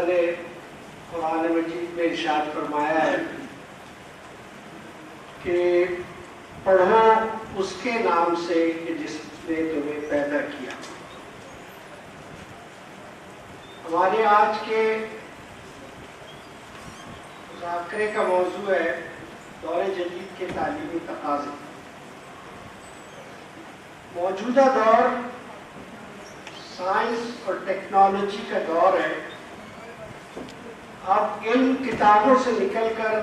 نے قرآن مجید میں ارشاد فرمایا ہے کہ پڑھو اس کے نام سے کہ جس نے تمہیں پیدا کیا. ہمارے آج کے مذاکرے کا موضوع ہے دور جدید کے تعلیمی تقاضے. موجودہ دور سائنس اور ٹیکنالوجی کا دور ہے. اب علم کتابوں سے نکل کر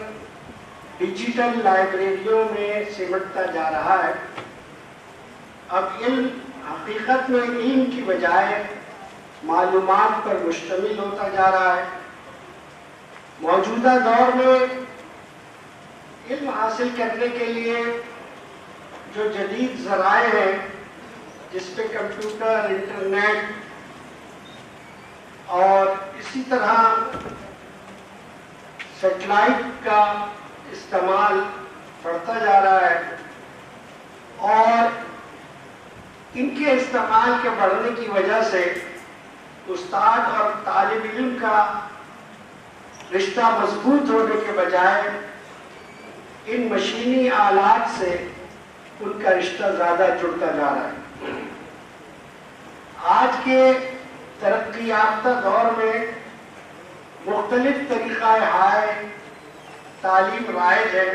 ڈیجیٹل لائبریریوں میں سمٹتا جا رہا ہے. اب علم حقیقت میں علم کی بجائے معلومات پر مشتمل ہوتا جا رہا ہے. موجودہ دور میں علم حاصل کرنے کے لیے جو جدید ذرائع ہیں جس پہ کمپیوٹر، انٹرنیٹ اور اسی طرح سیٹلائٹ کا استعمال بڑھتا جا رہا ہے، اور ان کے استعمال کے بڑھنے کی وجہ سے استاد اور طالب علم کا رشتہ مضبوط ہونے کے بجائے ان مشینی آلات سے ان کا رشتہ زیادہ جڑتا جا رہا ہے. آج کے ترقی یافتہ دور میں مختلف طریقہ ہائے تعلیم رائج ہے.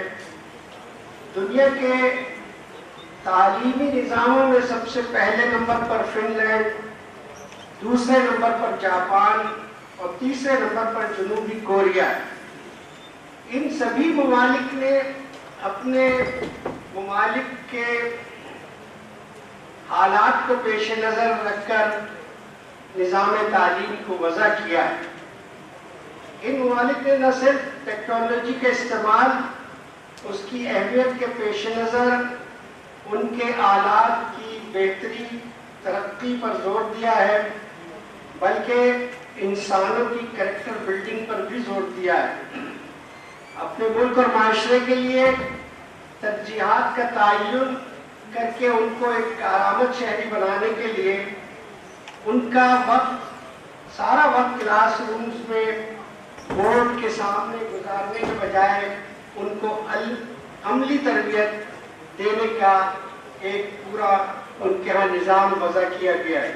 دنیا کے تعلیمی نظاموں میں سب سے پہلے نمبر پر فن لینڈ، دوسرے نمبر پر جاپان اور تیسرے نمبر پر جنوبی کوریا ہے. ان سبھی ممالک نے اپنے ممالک کے حالات کو پیش نظر رکھ کر نظام تعلیم کو وضع کیا ہے. ان ممالک نے نہ صرف ٹیکنالوجی کے استعمال، اس کی اہمیت کے پیش نظر ان کے آلات کی بہتری ترقی پر زور دیا ہے، بلکہ انسانوں کی کریکٹر بلڈنگ پر بھی زور دیا ہے. اپنے ملک اور معاشرے کے لیے ترجیحات کا تعین کر کے ان کو ایک کارآمد شہری بنانے کے لیے ان کا سارا وقت کلاس رومز میں بورڈ کے سامنے گزارنے کے بجائے ان کو عملی تربیت دینے کا ایک پورا ان کے ہاں نظام وضع کیا گیا ہے.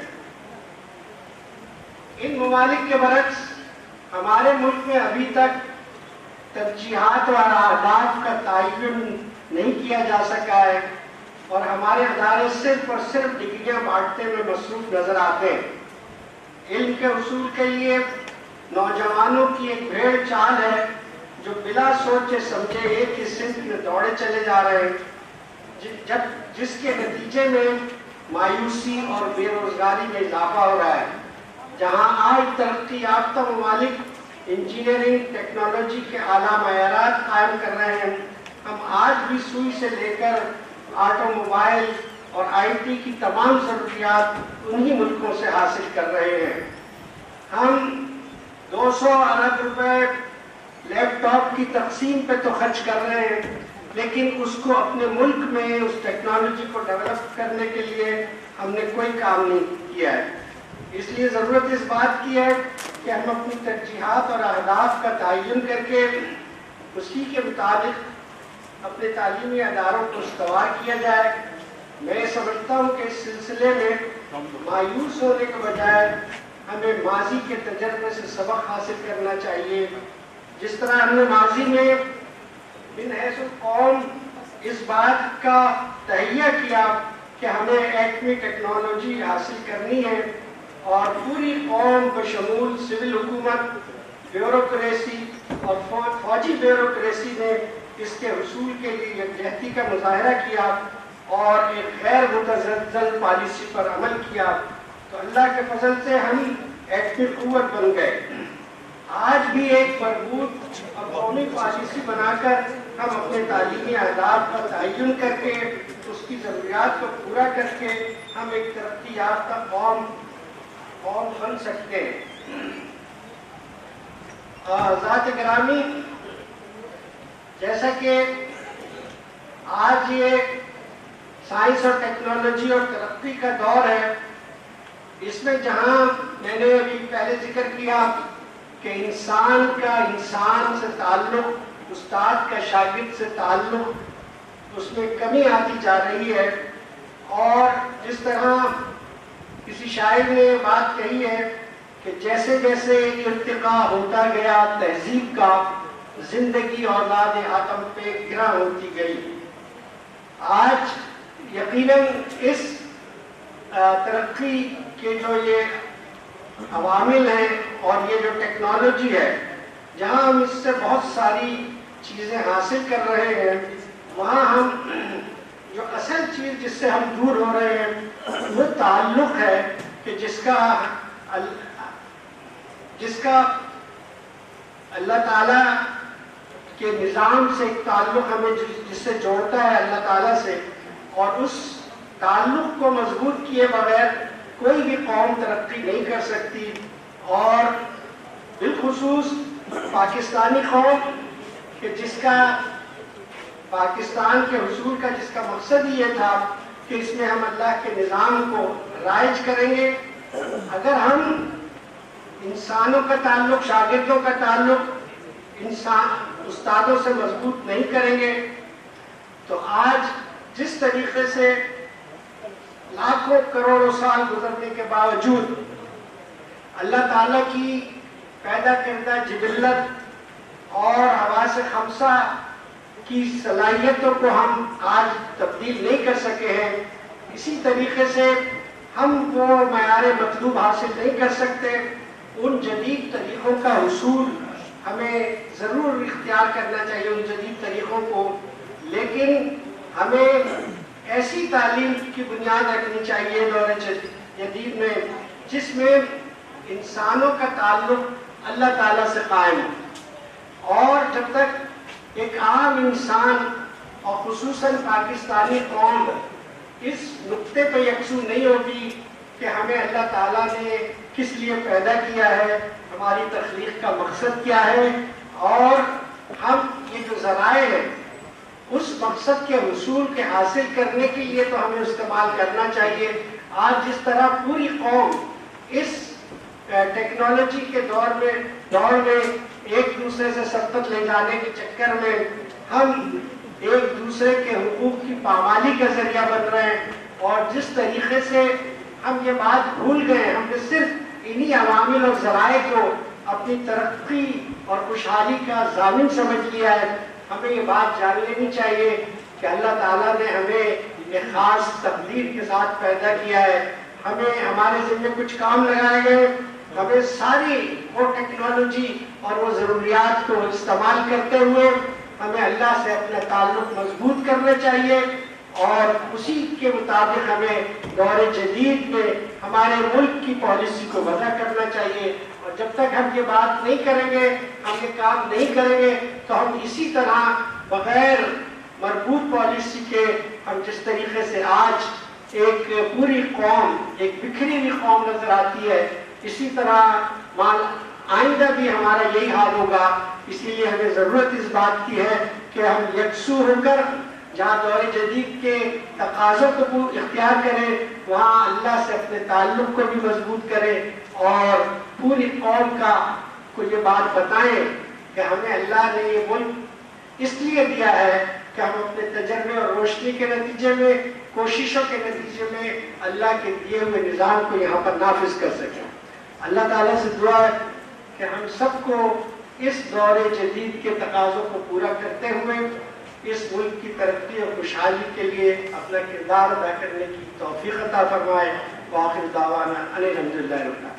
ان ممالک کے برعکس ہمارے ملک میں ابھی تک ترجیحات اور اہداف کا تعین نہیں کیا جا سکا ہے، اور ہمارے ادارے صرف اور صرف ڈگریاں بانٹنے میں مصروف نظر آتے ہیں. علم کے حصول کے لیے نوجوانوں کی ایک بھیڑ چال ہے جو بلا سوچے سمجھے ایک ہی سمت میں دوڑے چلے جا رہے ہیں، جس کے نتیجے میں مایوسی اور بے روزگاری میں اضافہ ہو رہا ہے. جہاں آج ترقی یافتہ ممالک انجینئرنگ ٹیکنالوجی کے اعلیٰ معیارات قائم کر رہے ہیں، ہم آج بھی سوئی سے لے کر آٹو موبائل اور آئی ٹی کی تمام ضروریات انہی ملکوں سے حاصل کر رہے ہیں. ہم 200 ارب روپے لیپ ٹاپ کی تقسیم پہ تو خرچ کر رہے ہیں، لیکن اس کو اپنے ملک میں اس ٹیکنالوجی کو ڈیولپ کرنے کے لیے ہم نے کوئی کام نہیں کیا ہے. اس لیے ضرورت اس بات کی ہے کہ ہم اپنی ترجیحات اور اہداف کا تعین کر کے اسی کے مطابق اپنے تعلیمی اداروں کو استوار کیا جائے. میں سمجھتا ہوں کہ اس سلسلے میں مایوس ہونے کے بجائے ہمیں ماضی کے تجربے سے سبق حاصل کرنا چاہیے. جس طرح ہم نے ماضی میں من حیث القوم اس بات کا تہیہ کیا کہ ہمیں ایٹمی ٹیکنالوجی حاصل کرنی ہے، اور پوری قوم بشمول سول حکومت، بیوروکریسی اور فوجی بیوروکریسی نے اس کے حصول کے لیے یکجہتی کا مظاہرہ کیا اور ایک غیر متزلزل پالیسی پر عمل کیا، تو اللہ کے فضل سے ہم ایٹمی قوت بن گئے. آج بھی ایک مربوط اور قومی پالیسی بنا کر ہم اپنے تعلیمی اہداف کا تعین کر کے اس کی ضروریات کو پورا کر کے ہم ایک ترقی یافتہ قوم بن سکتے ہیں. ذات گرامی، جیسا کہ آج یہ سائنس اور ٹیکنالوجی اور ترقی کا دور ہے، اس میں جہاں میں نے ابھی پہلے ذکر کیا کہ انسان کا انسان سے تعلق، استاد کا شاگرد سے تعلق، اس میں کمی آتی جا رہی ہے. اور جس طرح کسی شاعر نے بات کہی ہے کہ جیسے جیسے ارتقا ہوتا گیا تہذیب کا، زندگی اولاد آدم پہ گرا ہوتی گئی. آج یقیناً اس ترقی کے جو یہ عوامل ہیں اور یہ جو ٹیکنالوجی ہے، جہاں ہم اس سے بہت ساری چیزیں حاصل کر رہے ہیں، وہاں ہم جو اصل چیز جس سے ہم دور ہو رہے ہیں وہ تعلق ہے کہ جس کا اللہ تعالیٰ کے نظام سے ایک تعلق ہمیں جس سے جوڑتا ہے اللہ تعالیٰ سے، اور اس تعلق کو مضبوط کیے بغیر کوئی بھی قوم ترقی نہیں کر سکتی. اور بالخصوص پاکستانی قوم کہ جس کا پاکستان کے حصول کا جس کا مقصد یہ تھا کہ اس میں ہم اللہ کے نظام کو رائج کریں گے. اگر ہم انسانوں کا تعلق، شاگردوں کا تعلق استادوں سے مضبوط نہیں کریں گے تو آج جس طریقے سے لاکھوں کروڑوں سال گزرنے کے باوجود اللہ تعالیٰ کی پیدا کردہ جبلت اور حواس خمسہ کی صلاحیتوں کو ہم آج تبدیل نہیں کر سکے ہیں، اسی طریقے سے ہم وہ معیار مطلوب حاصل نہیں کر سکتے. ان جدید طریقوں کا حصول ہمیں ضرور اختیار کرنا چاہیے، ان جدید طریقوں کو، لیکن ہمیں ایسی تعلیم کی بنیاد رکھنی چاہیے دور جدید میں جس میں انسانوں کا تعلق اللہ تعالیٰ سے قائم ہو. اور جب تک ایک عام انسان اور خصوصاً پاکستانی قوم اس نقطے پہ یکسو نہیں ہوگی کہ ہمیں اللہ تعالیٰ نے کس لیے پیدا کیا ہے، ہماری تخلیق کا مقصد کیا ہے، اور ہم یہ جو ذرائع ہیں اس مقصد کے حصول کے حاصل کرنے کے لیے تو ہمیں استعمال کرنا چاہیے. آج جس طرح پوری قوم اس ٹیکنالوجی کے دور میں ایک دوسرے سے سبقت لے جانے کے چکر میں ہم ایک دوسرے کے حقوق کی پامالی کا ذریعہ بن رہے ہیں، اور جس طریقے سے ہم یہ بات بھول گئے، ہم نے صرف انہی عوامل اور ذرائع کو اپنی ترقی اور خوشحالی کا ضامن سمجھ لیا ہے. ہمیں یہ بات جان لینی چاہیے کہ اللہ تعالیٰ نے ہمیں ایک خاص تقدیر کے ساتھ پیدا کیا ہے. ہمیں ہمارے ذمہ کچھ کام لگائے گئے، ہمیں ساری وہ ٹیکنالوجی اور وہ ضروریات کو استعمال کرتے ہوئے ہمیں اللہ سے اپنا تعلق مضبوط کرنا چاہیے، اور اسی کے مطابق ہمیں دور جدید میں ہمارے ملک کی پالیسی کو وضع کرنا چاہیے. اور جب تک ہم یہ بات نہیں کریں گے، ہم یہ کام نہیں کریں گے، تو ہم اسی طرح بغیر مربوط پالیسی کے ہم جس طریقے سے آج ایک پوری قوم، ایک بکھری ہوئی قوم نظر آتی ہے، اسی طرح آئندہ بھی ہمارا یہی حال ہوگا. اسی لیے ہمیں ضرورت اس بات کی ہے کہ ہم یکسو ہو کر جہاں دور جدید کے تقاضوں کو اختیار کریں، وہاں اللہ سے اپنے تعلق کو بھی مضبوط کریں، اور پوری قوم کو یہ بات بتائیں کہ ہمیں اللہ نے یہ ملک اس لیے دیا ہے کہ ہم اپنے تجربے اور روشنی کے نتیجے میں، کوششوں کے نتیجے میں اللہ کے دیے ہوئے نظام کو یہاں پر نافذ کر سکیں. اللہ تعالیٰ سے دعا ہے کہ ہم سب کو اس دور جدید کے تقاضوں کو پورا کرتے ہوئے اس ملک کی ترقی اور خوشحالی کے لیے اپنا کردار ادا کرنے کی توفیق عطا فرمائے. وآخر دعوانا ان الحمد للہ رب العالمین.